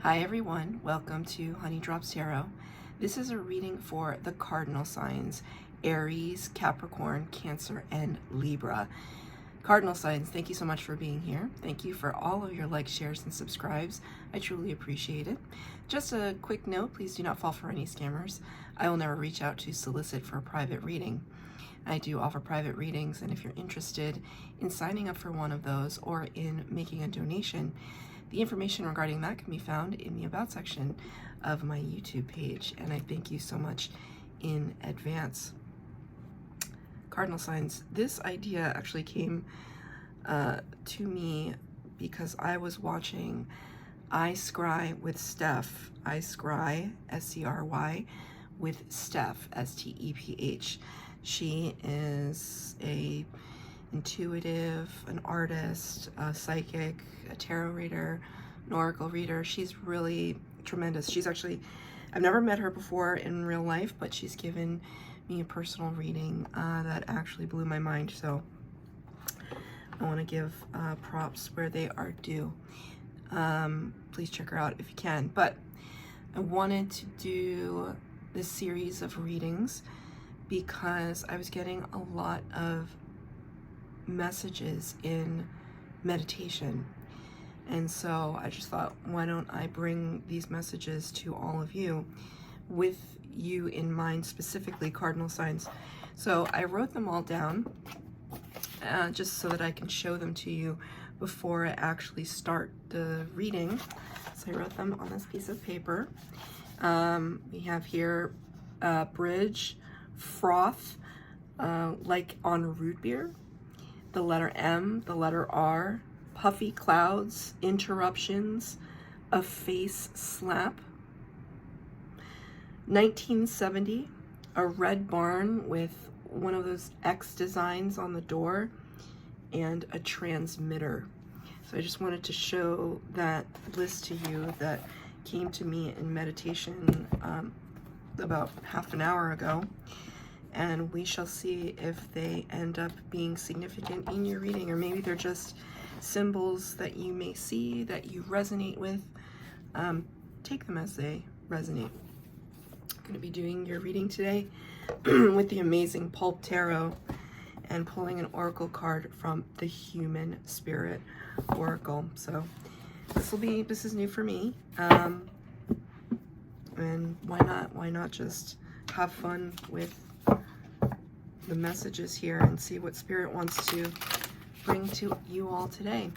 Hi everyone, welcome to Honey Drops Tarot. This is a reading for the cardinal signs, Aries, Capricorn, Cancer, and Libra. Cardinal signs, thank you so much for being here. Thank you for all of your likes, shares, and subscribes. I truly appreciate it. Just a quick note, please do not fall for any scammers. I will never reach out to solicit for a private reading. I do offer private readings, and if you're interested in signing up for one of those or in making a donation, the information regarding that can be found in the About section of my YouTube page, and I thank you so much in advance. Cardinal signs, this idea actually came to me because I was watching I Scry with Steph, I Scry, S-C-R-Y, with Steph, S-T-E-P-H. She is a intuitive, an artist, a psychic, a tarot reader, an oracle reader. She's really tremendous. She's actually, I've never met her before in real life, but she's given me a personal reading that actually blew my mind. So I want to give props where they are due. Please check her out if you can. But I wanted to do this series of readings because I was getting a lot of messages in meditation, and so I just thought, why don't I bring these messages to all of you with you in mind, specifically cardinal signs. So I wrote them all down just so that I can show them to you before I actually start the reading. So I wrote them on this piece of paper. We have here bridge, froth, like on root beer, the letter M, the letter R, puffy clouds, interruptions, a face slap. 1970, a red barn with one of those X designs on the door, and a transmitter. So I just wanted to show that list to you that came to me in meditation about half an hour ago. And we shall see if they end up being significant in your reading, or maybe they're just symbols that you may see that you resonate with. Take them as they resonate. I'm going to be doing your reading today with the amazing Pulp Tarot and pulling an oracle card from the Human Spirit Oracle. So this is new for me. And why not just have fun with the messages here and see what Spirit wants to bring to you all today.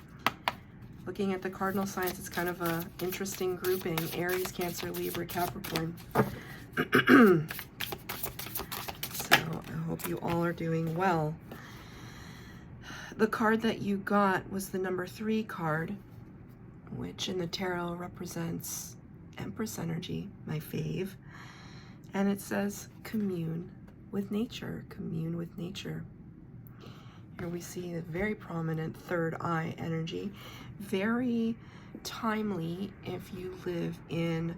Looking at the cardinal signs, it's kind of a interesting grouping: Aries, Cancer, Libra, Capricorn. So I hope you all are doing well. The card that you got was the number 3 card, which in the tarot represents Empress energy, my fave. And it says commune with nature, commune with nature. Here we see a very prominent third eye energy, very timely if you live in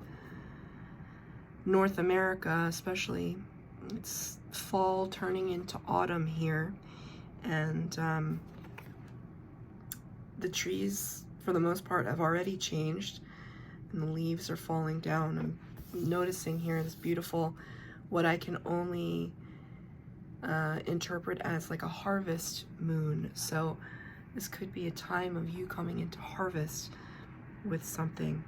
North America, especially. It's fall turning into autumn here, and the trees for the most part have already changed and the leaves are falling down. I'm noticing here this beautiful, what I can only interpret as like a harvest moon. So this could be a time of you coming into harvest with something.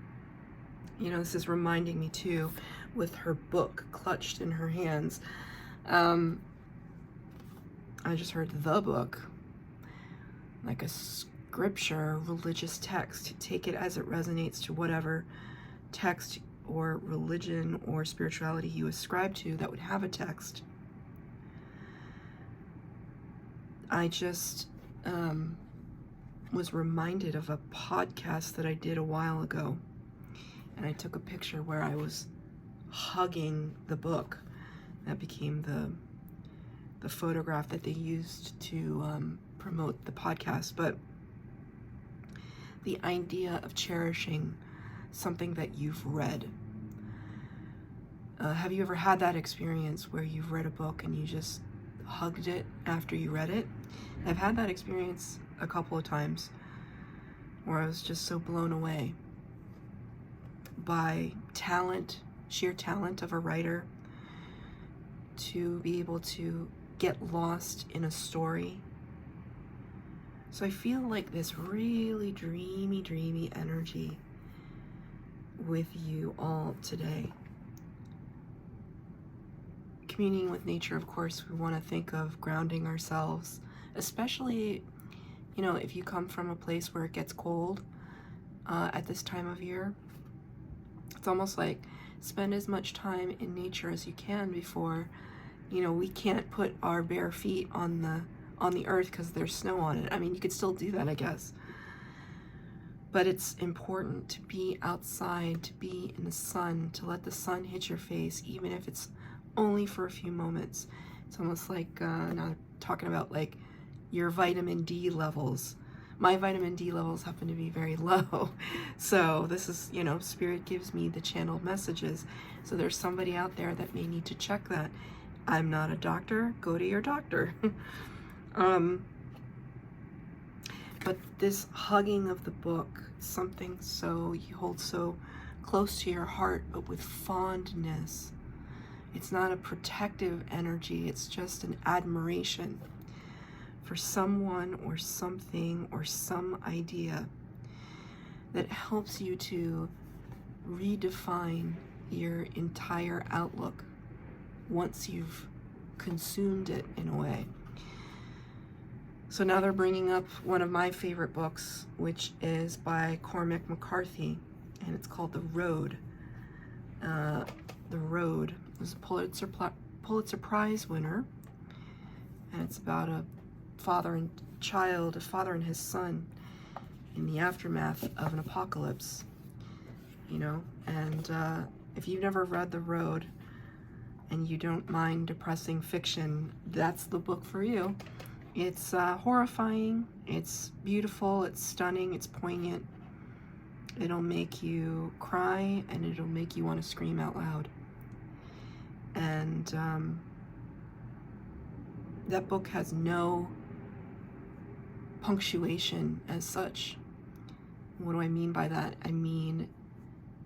You know, this is reminding me too, with her book clutched in her hands. I just heard the book, like a scripture, religious text. Take it as it resonates to whatever text or religion or spirituality you ascribe to that would have a text. I just was reminded of a podcast that I did a while ago, and I took a picture where I was hugging the book. That became the photograph that they used to promote the podcast. But the idea of cherishing something that you've read. Have you ever had that experience where you've read a book and you just hugged it after you read it? I've had that experience a couple of times where I was just so blown away. by talent, sheer talent of a writer, to be able to get lost in a story. So I feel like this really dreamy energy with you all today. Communing with nature, of course, we want to think of grounding ourselves, especially, you know, if you come from a place where it gets cold at this time of year. It's almost like spend as much time in nature as you can before, you know, we can't put our bare feet on the earth because there's snow on it. I mean, you could still do that, I guess. But it's important to be outside, to be in the sun, to let the sun hit your face, even if it's only for a few moments. It's almost like, now talking about like your vitamin D levels. My vitamin D levels happen to be very low. So this is, you know, Spirit gives me the channeled messages. So there's somebody out there that may need to check that. I'm not a doctor. Go to your doctor. But this hugging of the book, something so you hold so close to your heart, but with fondness. It's not a protective energy, it's just an admiration for someone or something or some idea that helps you to redefine your entire outlook once you've consumed it in a way. So now they're bringing up one of my favorite books, which is by Cormac McCarthy, and it's called The Road. The Road was a Pulitzer Prize winner, and it's about a father and child, a father and his son, in the aftermath of an apocalypse, you know. And if you've never read The Road and you don't mind depressing fiction, that's the book for you. It's horrifying, it's beautiful, it's stunning, it's poignant. It'll make you cry and it'll make you want to scream out loud. And that book has no punctuation as such. What do I mean by that? I mean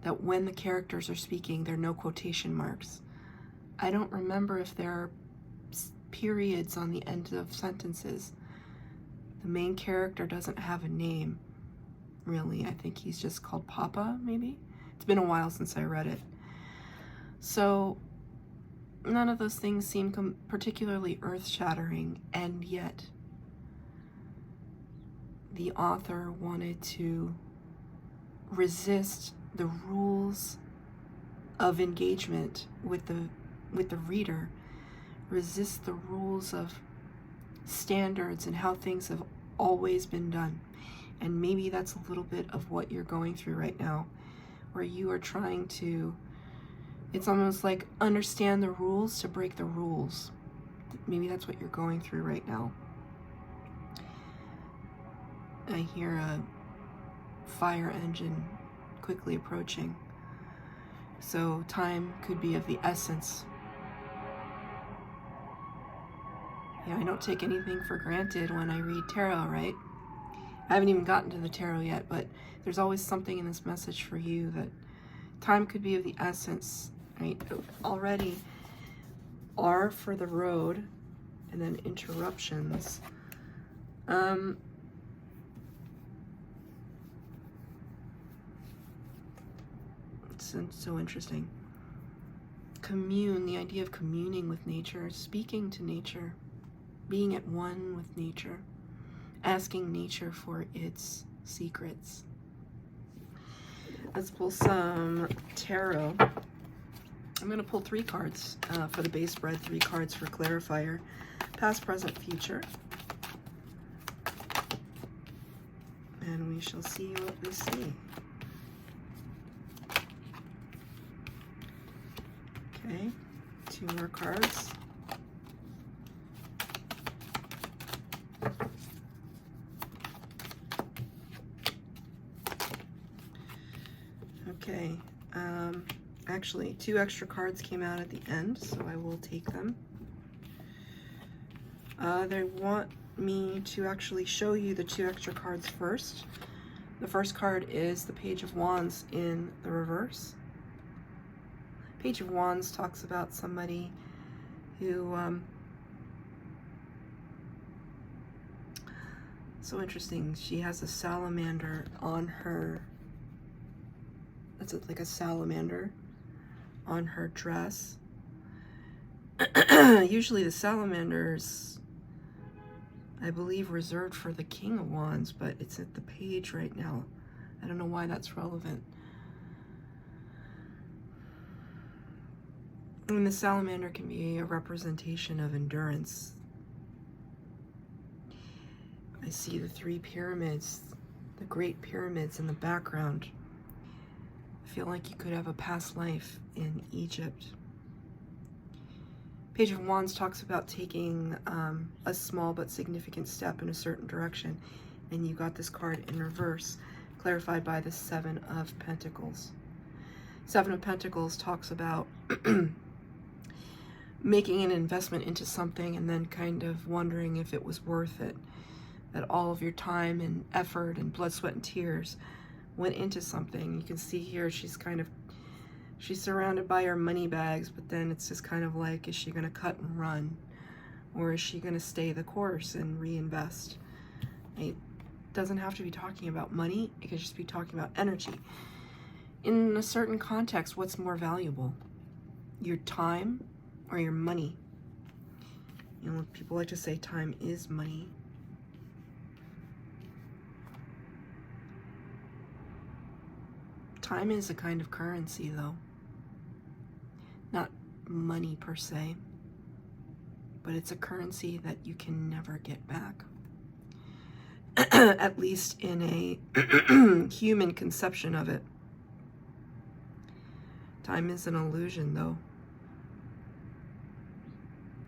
that when the characters are speaking, there are no quotation marks. I don't remember if there are periods on the end of sentences. The main character doesn't have a name, really. I think he's just called Papa, maybe? It's been a while since I read it. So none of those things seem particularly earth-shattering, and yet the author wanted to resist the rules of engagement with the reader, resist the rules of standards and how things have always been done. And maybe that's a little bit of what you're going through right now, where you are trying to, it's almost like understand the rules to break the rules. Maybe that's what you're going through right now. I hear a fire engine quickly approaching. So time could be of the essence. Yeah, I don't take anything for granted when I read tarot, right? I haven't even gotten to the tarot yet, but there's always something in this message for you that time could be of the essence, right? Already R for the road, and then interruptions. It's so interesting. Commune, the idea of communing with nature, speaking to nature, being at one with nature, asking nature for its secrets. Let's pull some tarot. I'm going to pull 3 cards for the base spread, 3 cards for clarifier, past, present, future. And we shall see what we see. Okay, 2 more cards. Okay, actually 2 extra cards came out at the end, so I will take them. They want me to actually show you the 2 extra cards first, The first card is the Page of Wands in the reverse. Page of Wands talks about somebody who, so interesting, she has a salamander on her, that's like a salamander on her dress. Usually the salamanders, I believe, reserved for the King of Wands, but it's at the Page right now. I don't know why that's relevant. And the salamander can be a representation of endurance. I see the 3 pyramids, the Great Pyramids in the background. I feel like you could have a past life in Egypt. Page of Wands talks about taking a small but significant step in a certain direction. And you got this card in reverse, clarified by the 7 of Pentacles. 7 of Pentacles talks about making an investment into something and then kind of wondering if it was worth it. That all of your time and effort and blood, sweat, and tears went into something. You can see here she's surrounded by her money bags, but then it's just kind of like, is she going to cut and run? Or is she going to stay the course and reinvest? It doesn't have to be talking about money. It could just be talking about energy. In a certain context, what's more valuable? Your time or your money? You know, people like to say time is money. Time is a kind of currency, though. Not money per se, but it's a currency that you can never get back. At least in a human conception of it. Time is an illusion, though.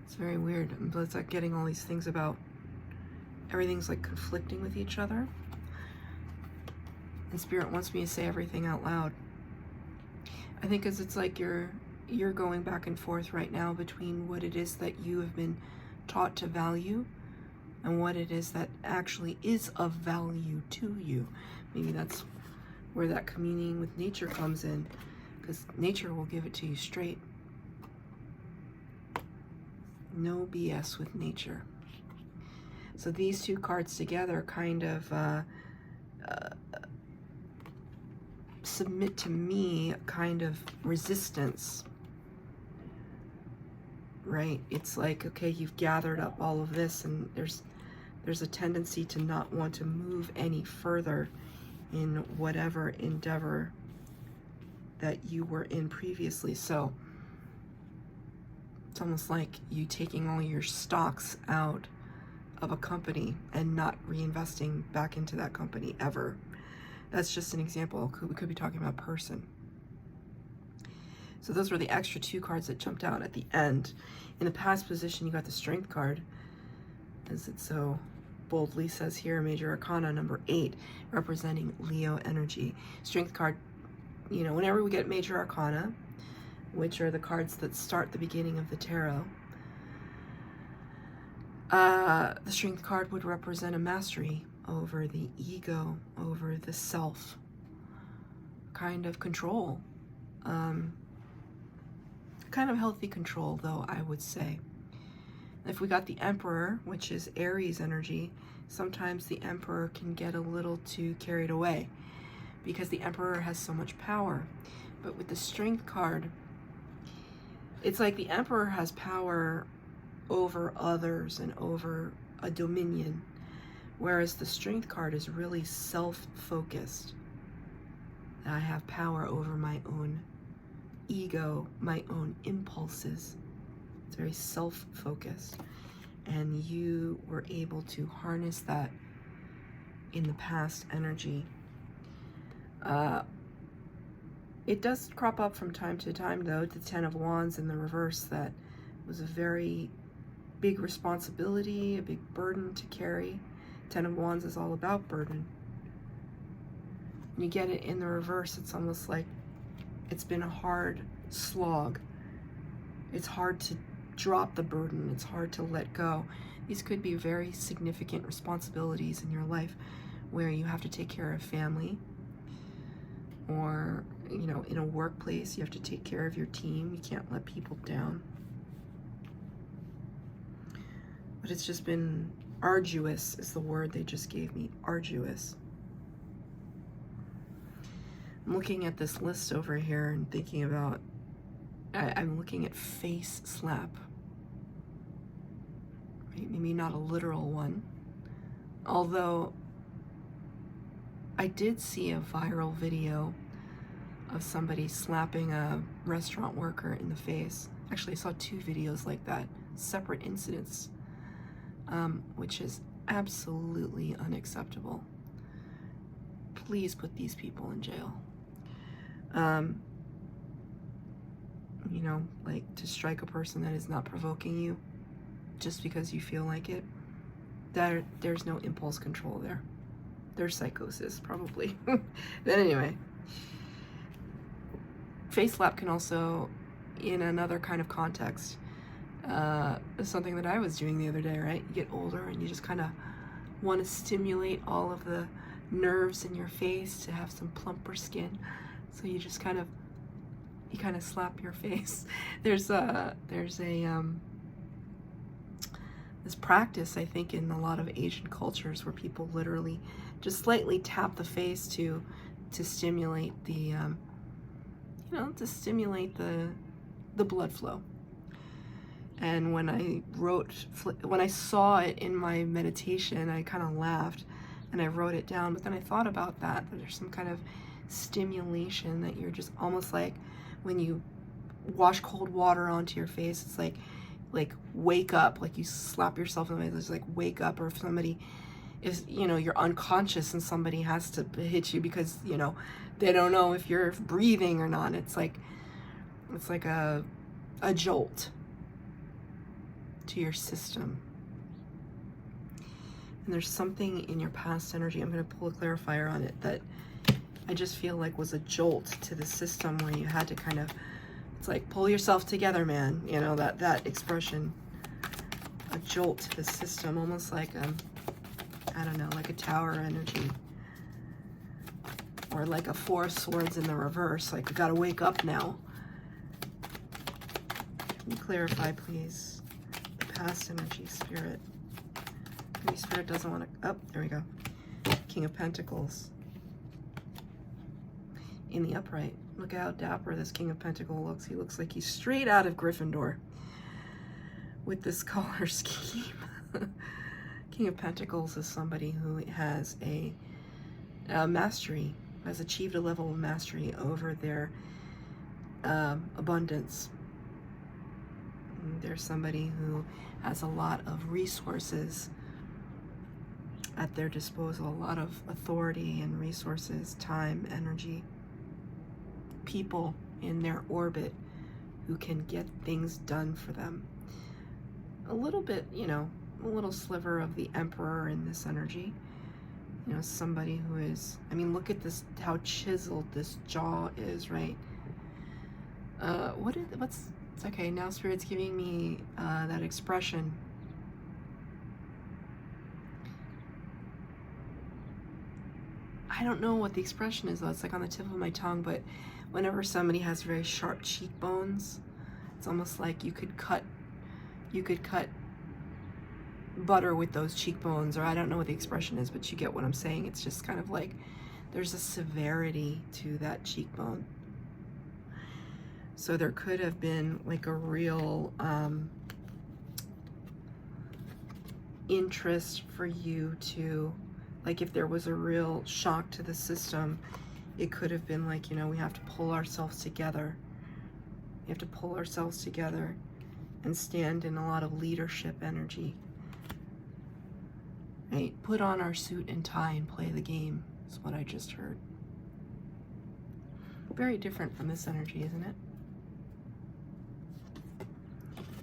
It's very weird. It's like getting all these things about everything's like conflicting with each other. And Spirit wants me to say everything out loud. I think because it's like you're going back and forth right now between what it is that you have been taught to value and what it is that actually is of value to you. Maybe that's where that communing with nature comes in, because nature will give it to you straight. No BS with nature. So these 2 cards together kind of submit to me kind of resistance, right? It's like, okay, you've gathered up all of this and there's a tendency to not want to move any further in whatever endeavor that you were in previously. So it's almost like you taking all your stocks out of a company and not reinvesting back into that company ever. That's just an example. We could be talking about a person. So those were the extra 2 cards that jumped out at the end. In the past position, you got the Strength card, as it so boldly says here, Major Arcana number 8, representing Leo energy. Strength card, you know, whenever we get Major Arcana, which are the cards that start the beginning of the tarot, the Strength card would represent a mastery over the ego, over the self, kind of control. Kind of healthy control, though, I would say. If we got the Emperor, which is Aries energy, sometimes the Emperor can get a little too carried away because the Emperor has so much power. But with the Strength card, it's like the Emperor has power over others and over a dominion, whereas the Strength card is really self-focused. I have power over my own ego, my own impulses. It's very self-focused. And you were able to harness that in the past energy. It does crop up from time to time, though, the 10 of Wands in the reverse. That was a very big responsibility, a big burden to carry. 10 of Wands is all about burden. When you get it in the reverse, it's almost like it's been a hard slog. It's hard to drop the burden. It's hard to let go. These could be very significant responsibilities in your life where you have to take care of family, or, you know, in a workplace, you have to take care of your team. You can't let people down. But it's just been arduous is the word they just gave me, arduous. I'm looking at this list over here and thinking about, I'm looking at face slap. Right? Maybe not a literal one. Although I did see a viral video of somebody slapping a restaurant worker in the face. Actually, I saw 2 videos like that, separate incidents, which is absolutely unacceptable. Please put these people in jail. You know, like to strike a person that is not provoking you just because you feel like it, there's no impulse control there. There's psychosis, probably. But anyway, face slap can also, in another kind of context, something that I was doing the other day, right? You get older and you just kind of want to stimulate all of the nerves in your face to have some plumper skin. So you just kind of slap your face. There's this practice, I think, in a lot of Asian cultures where people literally just slightly tap the face to stimulate the, you know, to stimulate the blood flow. And when I saw it in my meditation, I kind of laughed and I wrote it down. But then I thought about that there's some kind of stimulation that you're just almost like when you wash cold water onto your face, it's like wake up, like you slap yourself in the face, it's like wake up. Or if somebody is, you know, you're unconscious and somebody has to hit you because, you know, they don't know if you're breathing or not. It's like a jolt to your system. And there's something in your past energy, I'm going to pull a clarifier on it, that I just feel like was a jolt to the system where you had to kind of, it's like, pull yourself together, man. You know, that expression, a jolt to the system, almost like I don't know, like a tower energy, or like a 4 of swords in the reverse, like we gotta wake up now. Can you clarify, please, the past energy, Spirit? Maybe Spirit doesn't want to, oh, there we go. King of Pentacles in the upright. Look how dapper this King of Pentacles looks. He looks like he's straight out of Gryffindor with this color scheme. King of Pentacles is somebody who has a mastery, has achieved a level of mastery over their abundance. There's somebody who has a lot of resources at their disposal, a lot of authority and resources, time, energy, people in their orbit who can get things done for them. A little bit, you know, a little sliver of the Emperor in this energy. You know, somebody who is, I mean, look at this, how chiseled this jaw is, right? It's okay, now Spirit's giving me that expression. I don't know what the expression is though, it's like on the tip of my tongue, but whenever somebody has very sharp cheekbones, it's almost like you could cut butter with those cheekbones, or I don't know what the expression is, but you get what I'm saying. It's just kind of like there's a severity to that cheekbone. So there could have been like a real interest for you to, like if there was a real shock to the system, it could have been like, you know, we have to pull ourselves together. We have to pull ourselves together and stand in a lot of leadership energy. Right? Put on our suit and tie and play the game is what I just heard. Very different from this energy, isn't it?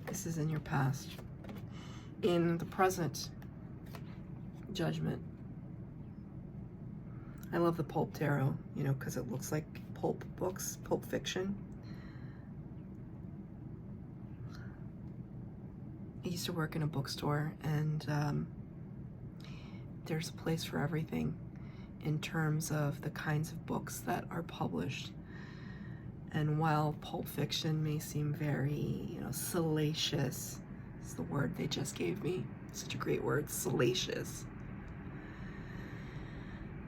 This is in your past. In the present, Judgment. I love the Pulp Tarot, you know, because it looks like pulp books, pulp fiction. I used to work in a bookstore, and there's a place for everything. in terms of the kinds of books that are published. And while pulp fiction may seem very, salacious, is the word they just gave me. Such a great word, salacious.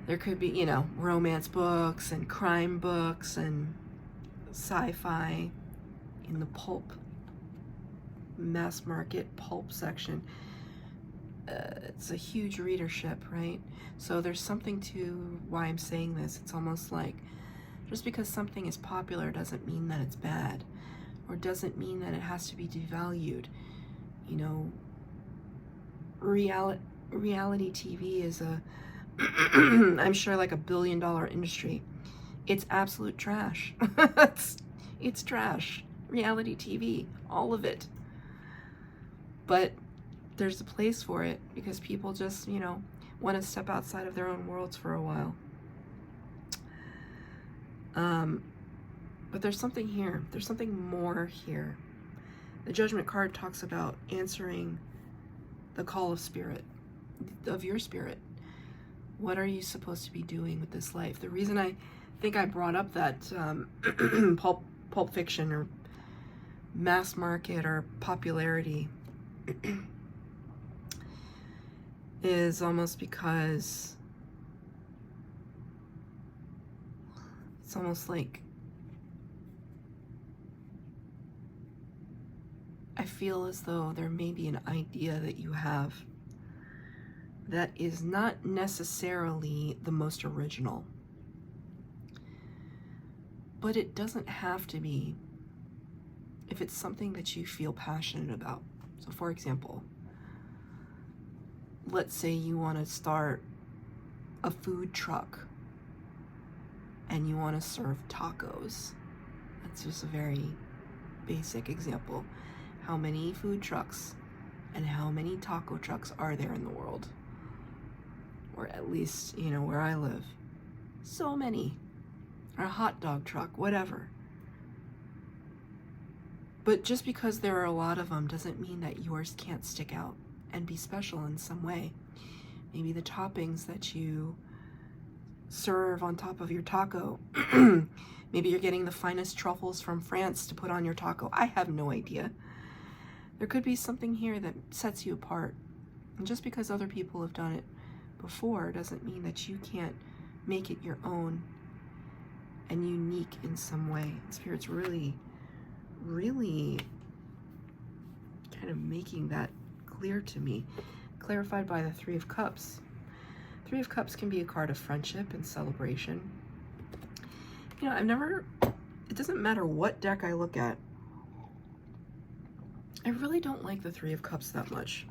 There could be, romance books and crime books and sci-fi in the pulp, mass market pulp section. It's a huge readership, right? So there's something to why I'm saying this. It's almost like just because something is popular doesn't mean that it's bad, or doesn't mean that it has to be devalued. Reality TV is I'm sure like $1 billion industry. It's absolute trash. It's trash. Reality TV, all of it. But there's a place for it because people just, want to step outside of their own worlds for a while. But there's something here. There's something more here. The Judgment card talks about answering the call of spirit, of your spirit. What are you supposed to be doing with this life? The reason I think I brought up that pulp fiction or mass market or popularity is almost because it's almost like I feel as though there may be an idea that you have that is not necessarily the most original, but it doesn't have to be if it's something that you feel passionate about. So for example, let's say you want to start a food truck and you want to serve tacos. That's just a very basic example. How many food trucks and how many taco trucks are there in the world? Or at least, where I live. So many. Or a hot dog truck, whatever. But just because there are a lot of them doesn't mean that yours can't stick out and be special in some way. Maybe the toppings that you serve on top of your taco. Maybe you're getting the finest truffles from France to put on your taco. I have no idea. There could be something here that sets you apart. And just because other people have done it before doesn't mean that you can't make it your own and unique in some way. Spirit's really, really kind of making that clear to me. Clarified by the Three of Cups. Three of Cups can be a card of friendship and celebration. It doesn't matter what deck I look at, I really don't like the Three of Cups that much.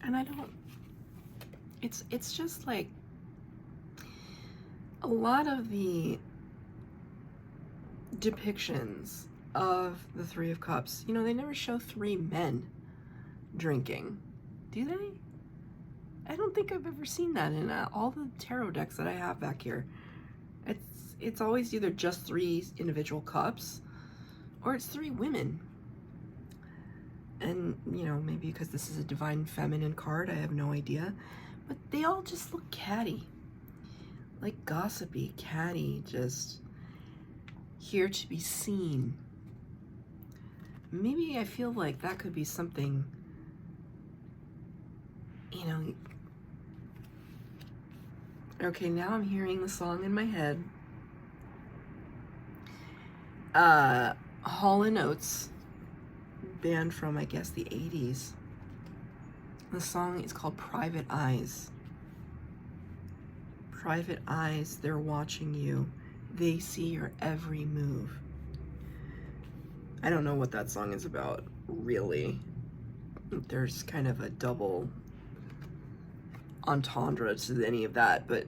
And it's just like a lot of the depictions of the Three of Cups, they never show three men drinking, do they? I don't think I've ever seen that in all the tarot decks that I have back here. It's always either just three individual cups or it's three women. And, maybe because this is a divine feminine card, I have no idea. But they all just look catty. Like gossipy, catty, just here to be seen. Maybe I feel like that could be something, Okay, now I'm hearing the song in my head. Hall & Oates, band from, I guess, the 80s. The song is called Private Eyes. Private eyes, they're watching you. They see your every move. I don't know what that song is about, really. There's kind of a double entendre to any of that, but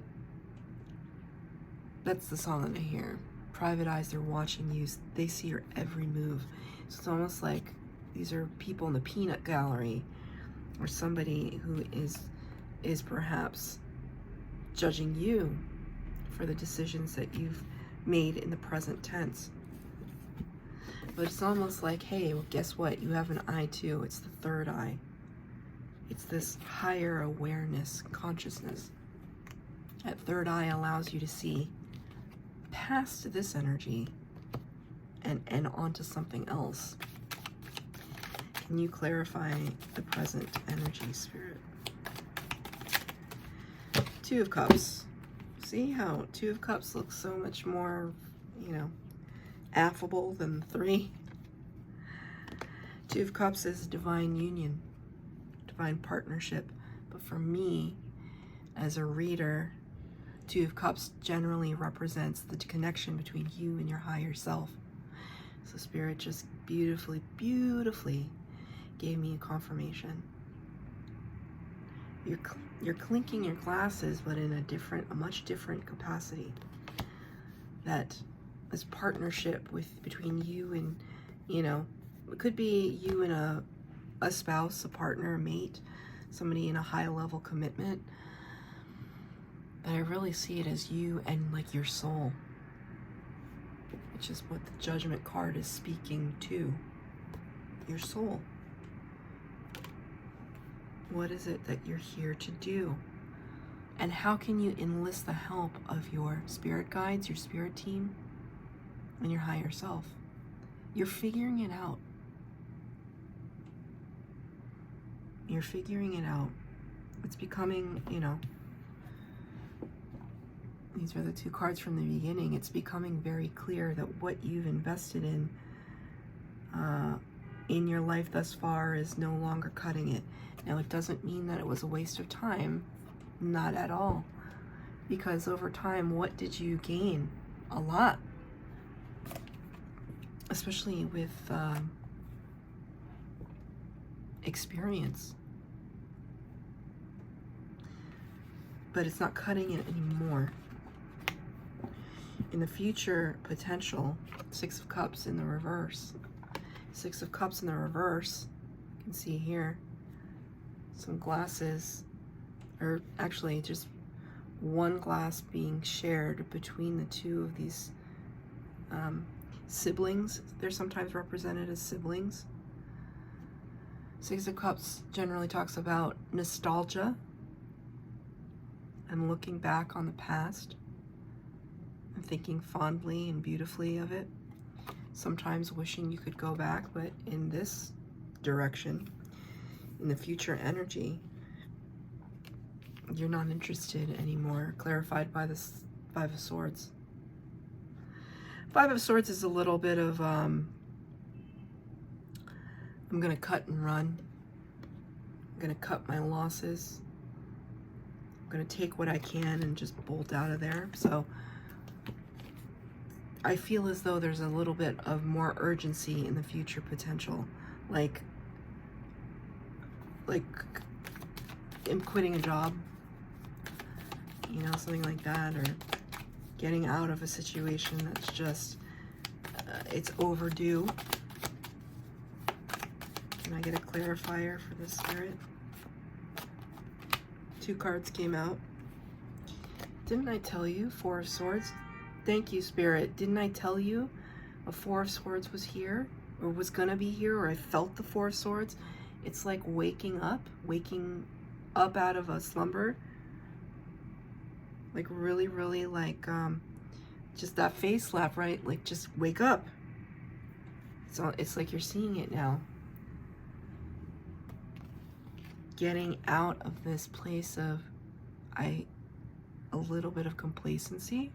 that's the song that I hear. Private eyes, they're watching you. They see your every move. So it's almost like these are people in the peanut gallery, or somebody who is perhaps judging you for the decisions that you've made in the present tense. But it's almost like, hey, well, guess what? You have an eye too. It's the third eye. It's this higher awareness, consciousness. That third eye allows you to see past this energy and onto something else. Can you clarify the present energy, Spirit? Two of Cups. See how Two of Cups looks so much more, you know, affable than 3? Two of Cups is divine union, divine partnership. But for me, as a reader, Two of Cups generally represents the connection between you and your higher self. So Spirit just beautifully, beautifully gave me a confirmation. You're clinking your glasses, but in a much different capacity. That this partnership between you and, you know, it could be you and a spouse, a partner, a mate, somebody in a high level commitment. But I really see it as you and like your soul, which is what the Judgment card is speaking to. Your soul. What is it that you're here to do? And how can you enlist the help of your spirit guides, your spirit team, and your higher self? You're figuring it out. You're figuring it out. It's becoming, you know, these are the two cards from the beginning. It's becoming very clear that what you've invested in your life thus far is no longer cutting it. Now, it doesn't mean that it was a waste of time. Not at all. Because over time, what did you gain? A lot. Especially with experience. But it's not cutting it anymore. In the future, potential, Six of Cups in the reverse. Six of Cups in the reverse, you can see here, some glasses, or actually just one glass being shared between the two of these siblings. They're sometimes represented as siblings. Six of Cups generally talks about nostalgia and looking back on the past and thinking fondly and beautifully of it. Sometimes wishing you could go back, but in this direction, in the future energy, you're not interested anymore, clarified by this Five of Swords. Five of Swords is a little bit of, I'm going to cut and run. I'm going to cut my losses. I'm going to take what I can and just bolt out of there. So I feel as though there's a little bit of more urgency in the future potential. Like I'm quitting a job, you know, something like that, or getting out of a situation that's just, it's overdue. Can I get a clarifier for this, Spirit? Two cards came out. Didn't I tell you? Four of Swords. Thank you, Spirit. Didn't I tell you a Four of Swords was here, or was gonna be here, or I felt the Four of Swords? It's like waking up out of a slumber. Like really, really like, just that face slap, right? Like just wake up. So it's like you're seeing it now. Getting out of this place of a little bit of complacency.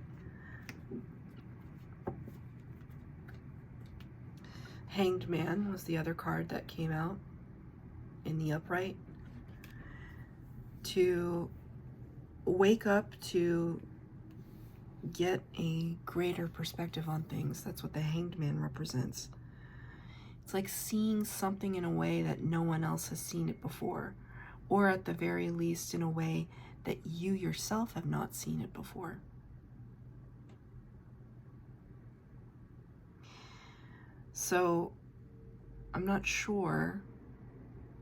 Hanged Man was the other card that came out in the upright. To wake up, to get a greater perspective on things. That's what the Hanged Man represents. It's like seeing something in a way that no one else has seen it before, or at the very least in a way that you yourself have not seen it before. So I'm not sure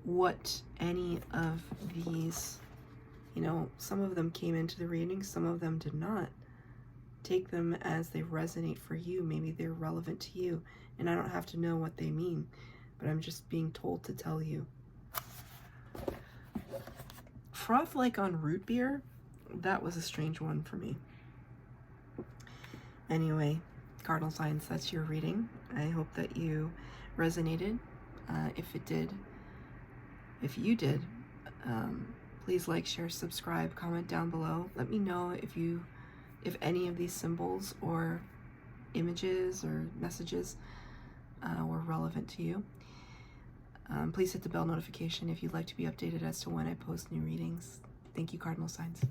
what any of these, you know, some of them came into the reading, some of them did not. Take them as they resonate for you. Maybe they're relevant to you, and I don't have to know what they mean, but I'm just being told to tell you. Froth like on root beer, That was a strange one for me. Anyway, cardinal signs, that's your reading. I hope that you resonated. If it did, if you did, please like, share, subscribe, comment down below. Let me know if any of these symbols or images or messages were relevant to you. Please hit the bell notification if you'd like to be updated as to when I post new readings. Thank you, cardinal signs.